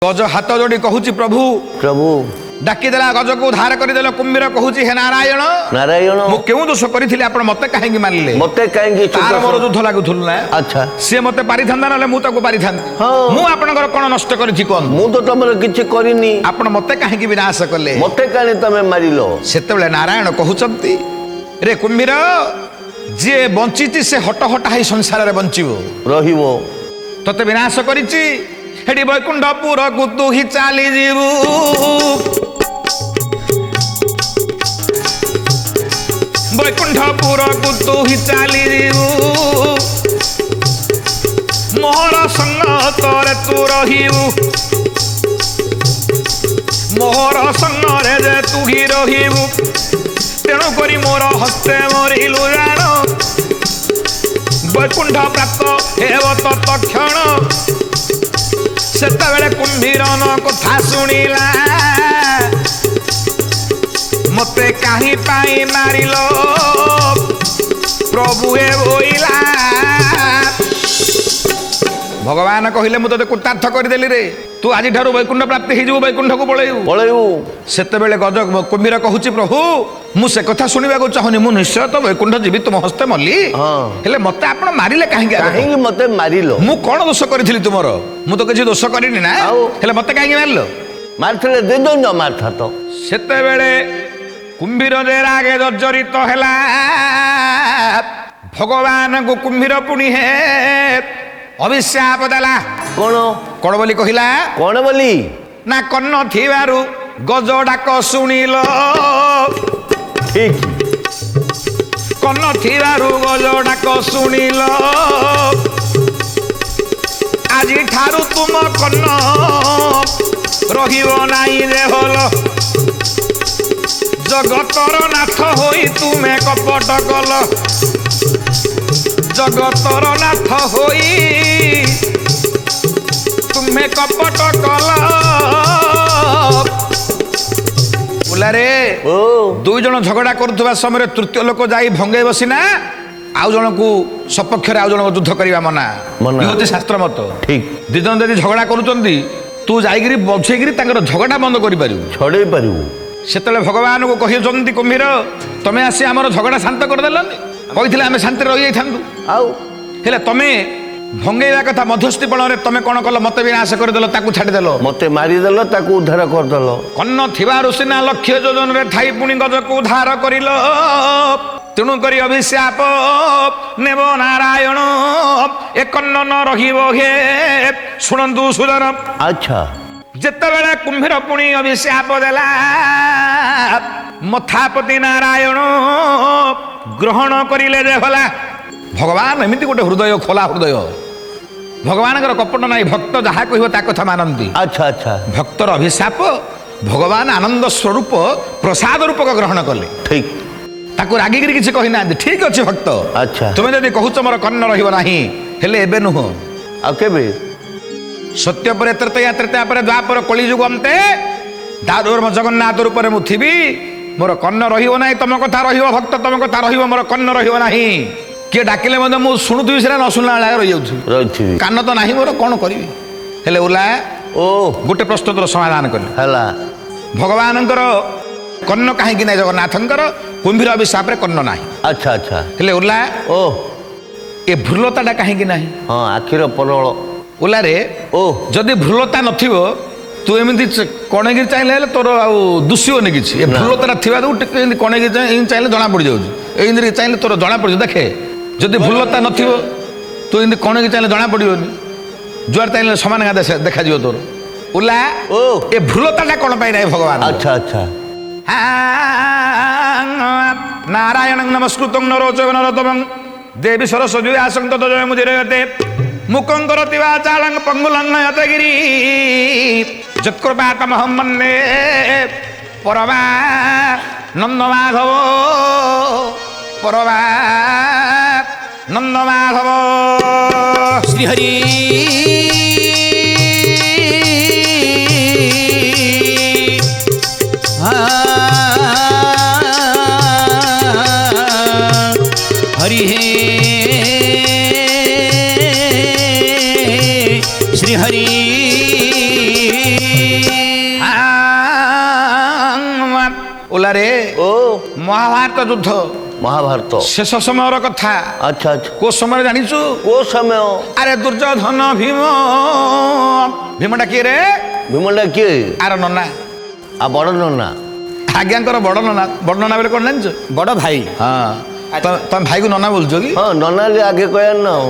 गज हाथ जोड़ी कहूँ प्रभु प्रभु डाकिदेला गज को उद्धार करदेल कुंभीर कहूँ हे नारायण नारायण मु क्यों दोष करी आपण मते कहीं मानिले मते कहीं तार मोर युद्ध लागुल ना अच्छा सी मते पारि था ना मु पारि था मु आपनकर कोन नष्ट करी कोन मु तो तमर किछि करिनी आपण मते कहीं विनाश कले मते काने तमे मारिलो सेतेबेले नारायण कहउचंती रे कुंभीर जे बंचिति से हट हटा ही संसार रे बंचिबो रहिबो तते विनाश करिछि हेडी वैकुंठपुर को तू ही चाली जीवू वैकुंठपुर को तू ही चाली जीवू मोहर संग तोरे तू रहिबू मोहर संग रे जे तू ही रहिबू तेणु करी मोर हस्ते मरिलु जान वैकुंठ प्राप्त हेब तत्क्षण सेतबेले कुंभीर कथा शुणिला मते कहीं पाई मारिलो प्रभु हे बोइला भगवान कहले मु तते कृतार्थ करदेली रे तू आज ठारू वैकुंठ प्राप्ति ही जो वैकुंठ को पळेयू सेतबेले गज कुंभीर कहूची प्रभु मु से कथा सुनिबा को चाहनी मु निश्चय तो वैकुंठ जीवी तुम हस्ते मल्ली हेले मते आपण मारिले काहे मते मारिलो मु कोन दोष करिथिली तुमर मु तो किछि दोष करिनी ना हेले मते काहे मारलो मारथले दे दो न मारथा तो सेतबेले कुंभीर जे रागे जर्जरित हैला भगवान को कुंभीर पुणी है अभिशाप देला कौन बोली कहिला कौन बोली ना कन्न थिबारु गज डाक शुणिलो ठीक कन्न थिबारु गज डाक शुणिलो आज ठारू तुम कन्न रहिबो नाई रे होलो जगतर नाथ होई तुमे कपट कल जगतर नाथ होई तुम्हें कपट कल बुलारे दुई जन झगड़ा करुवा समय तृतीय लोक जाई भंगे बसिना आउ जन को सपक्ष आउ जन युद्ध करवा मना हूँ शास्त्र मत ठीक दी जन यदि झगड़ा करुँच तू जाइए बछेकरी झगड़ा बंद कर छड़े पारू सेतले भगवान को कहते कुंभीर तमें आसी आमर झगड़ा शांत करदेलनि कही आम शांति रही हेले तमें भंगेवा कथा मध्यस्थीपण तमें कौन कल मत विनाश करदेल ताकू छाड़देल मते मारिदेल ताकू उद्धार करदेल कन्न थिबारु सिना लक्ष्य योजन रे थाई पुणी गज को उद्धार करिल तेणु करी अभिशाप नेब नारायण ए कन्न न रहिबो हे शुणंतु सुजन अच्छा जेतेबेले कुंभीर पुणी अभिशाप देला मथापति नारायण ग्रहण करिले जे भला भगवान एमती गोटे हृदय खोला हृदय भगवान कपट नाई भक्त जहाँ कह ता कथा मानती अच्छा अच्छा भक्तर अभिशाप भगवान आनंद स्वरूप प्रसाद रूपक ग्रहण कले ठीक ताकू रागिक किसी कही ना ठीक अच्छे भक्त अच्छा तुम्हें जब कहूच मोर कन्न रहा हेले एबे नुह आ केबे सत्य पर तृतीया तृतीया पर द्वापर कलिजुग अंते दादुर जगन्नाथ रूप में मुथिबी मोर कन्न रहिबो नाही तम कथा रहिबो भक्त तम कथा रहिबो मोर कन्न रहिबो नाही किए डाकिले मते मु सुनुथि सेरा न सुनला लाग रहि जाउछि कान तो नाही मोर कोन करिवि हेले ओला ओ गोटे प्रश्नर समाधान कले हला भगवानंकर कन्न काहे कि नै जगन्नाथंकर कुंभीर अभिशाप रे कन्न नाही अच्छा अच्छा हेले ओला ओ ए भ्रुलताटा काहे कि नाही हां आखिर परळ ओला रे ओ जदि भ्रुलता नथिबो तू एमती कणगिरी चाहिए तोर दुष्यनि कि भूलता थी कणगिरी चाहिए जना पड़ जाऊँगी चाहिए तोर जना पड़ देखे जदि भूलता न तू एमती कणगिरी चाहिए जना पड़ोनी जुआर चाहिए समान देखा तोर उला ओ ए भूलता कौन पाई ना भगवान अच्छा अच्छा नारायण नमस्कृत नरोचन नरोत्तमं देवी सरस्वती आसंत जय मुदिरे मुकंकर चालंग पंगुलंग यतगिरी जत्कृपातमहं मन्ये परमा नंद माधव परमा नंद माधव श्रीहरि हरि श्री हरि ହଉଥିଲା ରେ ଓ ମହାଭାରତ ଯୁଦ୍ଧ ମହାଭାରତ ଶେଷ ସମୟର କଥା। ଆଚ୍ଛା ଆଚ୍ଛା କୋଉ ସମୟରେ ଜାଣିଛୁ? କୋଉ ସମୟ? ଆରେ ଦୁର୍ଯ୍ୟୋଧନ ଭୀମ। ଭୀମଟା କିଏ ରେ? ଭୀମଟା କିଏ? ଆର ନନା, ଆଉ ବଡ଼ ନନା? ଆଜ୍ଞାଙ୍କର ବଡ ନନା। ବଡ ନନା ବୋଲି କଣ ଜାଣିଛୁ? ବଡ଼ ଭାଇ। ହଁ ତମେ ଭାଇକୁ ନନା ବୋଲୁଛ କି? ହଁ ନନା ଆଗେ କହିବାର ନା ଆଉ।